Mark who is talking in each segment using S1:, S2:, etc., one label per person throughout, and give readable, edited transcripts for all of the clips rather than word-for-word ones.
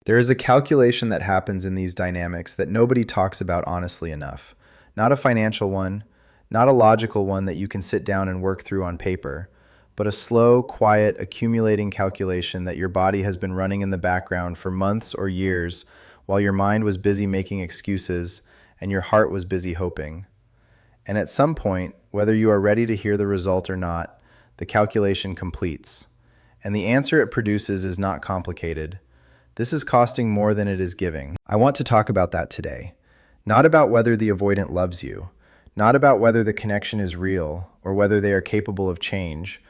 S1: There is a calculation that happens in these dynamics that nobody talks about honestly enough. Not a financial one, not a logical one that you can sit down and work through on paper, but a slow, quiet, accumulating calculation that your body has been running in the background for months or years while your mind was busy making excuses and your heart was busy hoping. And at some point, whether you are ready to hear the result or not, the calculation completes. And the answer it produces is not complicated. This is costing more than it is giving. I want to talk about that today. Not about whether the avoidant loves you, not about whether the connection is real, or whether they are capable of change,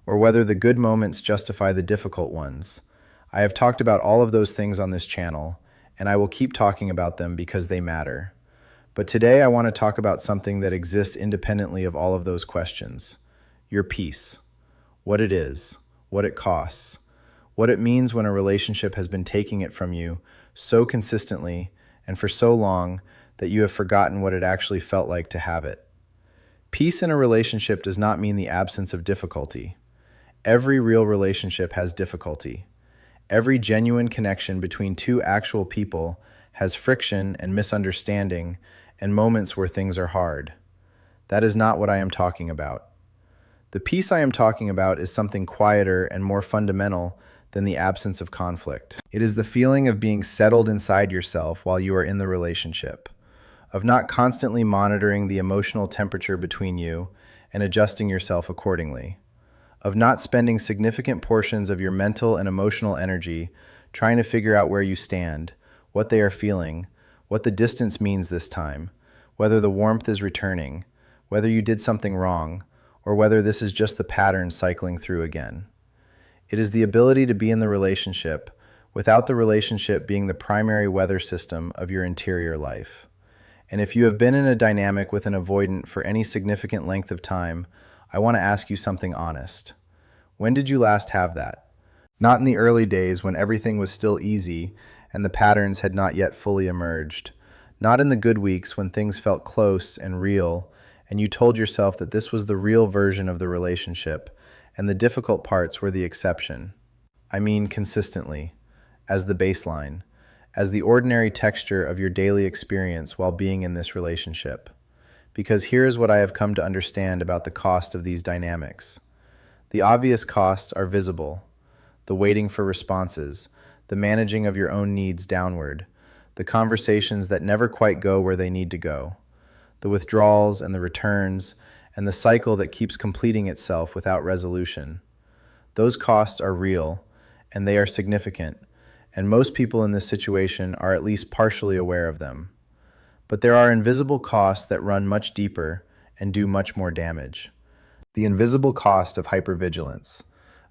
S1: or whether the good moments justify the difficult ones. I have talked about all of those things on this channel, and I will keep talking about them because they matter. But today I want to talk about something that exists independently of all of those questions. Your peace. What it is, what it costs, what it means when a relationship has been taking it from you so consistently and for so long that you have forgotten what it actually felt like to have it. Peace in a relationship does not mean the absence of difficulty. Every real relationship has difficulty. Every genuine connection between two actual people has friction and misunderstanding and moments where things are hard. That is not what I am talking about. The peace I am talking about is something quieter and more fundamental than the absence of conflict. It is the feeling of being settled inside yourself while you are in the relationship, of not constantly monitoring the emotional temperature between you and adjusting yourself accordingly, of not spending significant portions of your mental and emotional energy trying to figure out where you stand, what they are feeling, what the distance means this time, whether the warmth is returning, whether you did something wrong, or whether this is just the pattern cycling through again. It is the ability to be in the relationship without the relationship being the primary weather system of your interior life. And if you have been in a dynamic with an avoidant for any significant length of time, I want to ask you something honest. When did you last have that? Not in the early days when everything was still easy and the patterns had not yet fully emerged. Not in the good weeks when things felt close and real, and you told yourself that this was the real version of the relationship, and the difficult parts were the exception. I mean consistently, as the baseline, as the ordinary texture of your daily experience while being in this relationship. Because here is what I have come to understand about the cost of these dynamics. The obvious costs are visible: the waiting for responses, the managing of your own needs downward, the conversations that never quite go where they need to go, the withdrawals and the returns, and the cycle that keeps completing itself without resolution. Those costs are real, and they are significant, and most people in this situation are at least partially aware of them. But there are invisible costs that run much deeper and do much more damage. The invisible cost of hypervigilance,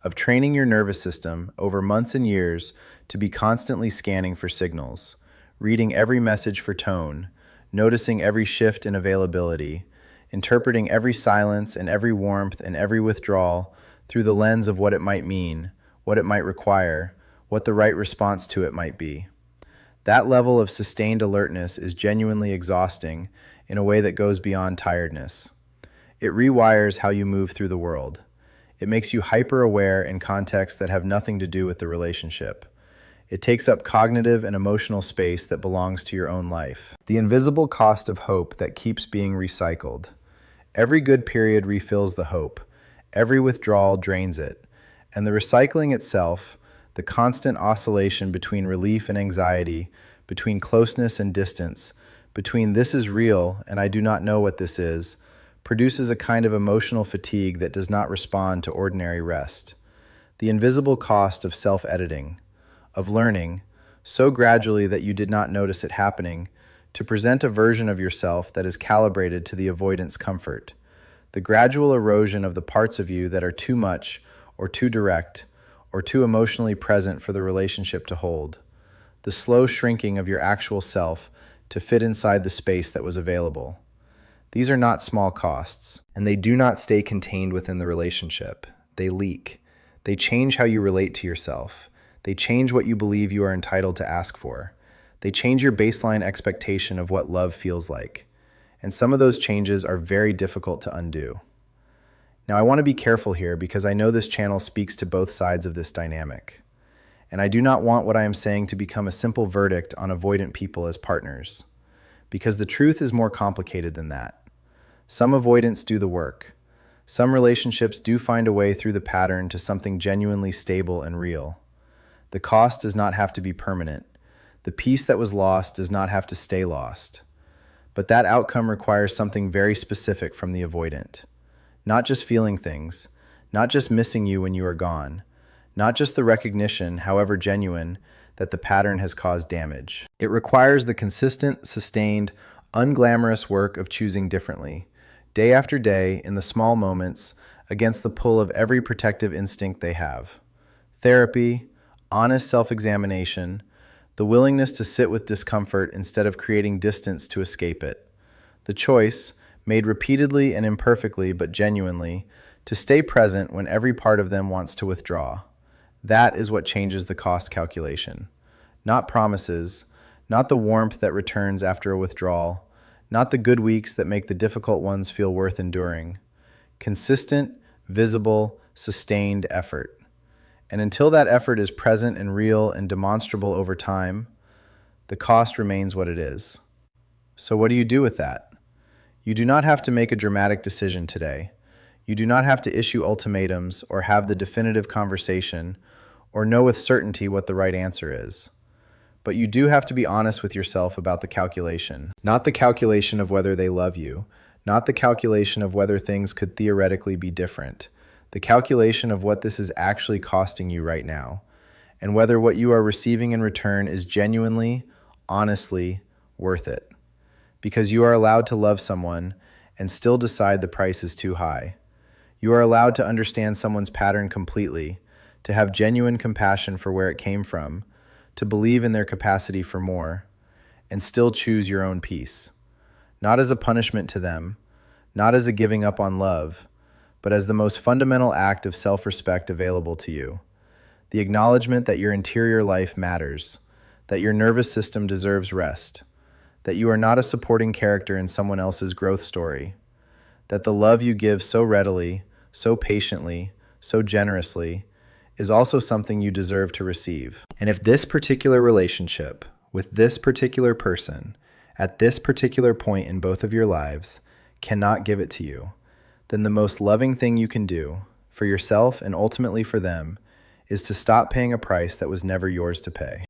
S1: of training your nervous system over months and years to be constantly scanning for signals, reading every message for tone, noticing every shift in availability, interpreting every silence and every warmth and every withdrawal through the lens of what it might mean, what it might require, what the right response to it might be. That level of sustained alertness is genuinely exhausting in a way that goes beyond tiredness. It rewires how you move through the world. It makes you hyper-aware in contexts that have nothing to do with the relationship. It takes up cognitive and emotional space that belongs to your own life. The invisible cost of hope that keeps being recycled. Every good period refills the hope. Every withdrawal drains it. And the recycling itself, the constant oscillation between relief and anxiety, between closeness and distance, between this is real and I do not know what this is, produces a kind of emotional fatigue that does not respond to ordinary rest. The invisible cost of self-editing, of learning, so gradually that you did not notice it happening, to present a version of yourself that is calibrated to the avoidant's comfort. The gradual erosion of the parts of you that are too much or too direct or too emotionally present for the relationship to hold. The slow shrinking of your actual self to fit inside the space that was available. These are not small costs, and they do not stay contained within the relationship. They leak. They change how you relate to yourself. They change what you believe you are entitled to ask for. They change your baseline expectation of what love feels like. And some of those changes are very difficult to undo. Now, I want to be careful here because I know this channel speaks to both sides of this dynamic. And I do not want what I am saying to become a simple verdict on avoidant people as partners, because the truth is more complicated than that. Some avoidants do the work. Some relationships do find a way through the pattern to something genuinely stable and real. The cost does not have to be permanent. The peace that was lost does not have to stay lost. But that outcome requires something very specific from the avoidant. Not just feeling things, not just missing you when you are gone, not just the recognition, however genuine, that the pattern has caused damage. It requires the consistent, sustained, unglamorous work of choosing differently, day after day, in the small moments, against the pull of every protective instinct they have. Therapy, honest self-examination, the willingness to sit with discomfort instead of creating distance to escape it. The choice, made repeatedly and imperfectly but genuinely, to stay present when every part of them wants to withdraw. That is what changes the cost calculation. Not promises, not the warmth that returns after a withdrawal, not the good weeks that make the difficult ones feel worth enduring. Consistent, visible, sustained effort. And until that effort is present and real and demonstrable over time, the cost remains what it is. So what do you do with that? You do not have to make a dramatic decision today. You do not have to issue ultimatums or have the definitive conversation or know with certainty what the right answer is. But you do have to be honest with yourself about the calculation. Not the calculation of whether they love you, not the calculation of whether things could theoretically be different, the calculation of what this is actually costing you right now, and whether what you are receiving in return is genuinely, honestly worth it. Because you are allowed to love someone and still decide the price is too high. You are allowed to understand someone's pattern completely, to have genuine compassion for where it came from, to believe in their capacity for more, and still choose your own peace. Not as a punishment to them, not as a giving up on love, but as the most fundamental act of self-respect available to you. The acknowledgement that your interior life matters, that your nervous system deserves rest, that you are not a supporting character in someone else's growth story, that the love you give so readily, so patiently, so generously, is also something you deserve to receive. And if this particular relationship, with this particular person, at this particular point in both of your lives, cannot give it to you, then the most loving thing you can do, for yourself and ultimately for them, is to stop paying a price that was never yours to pay.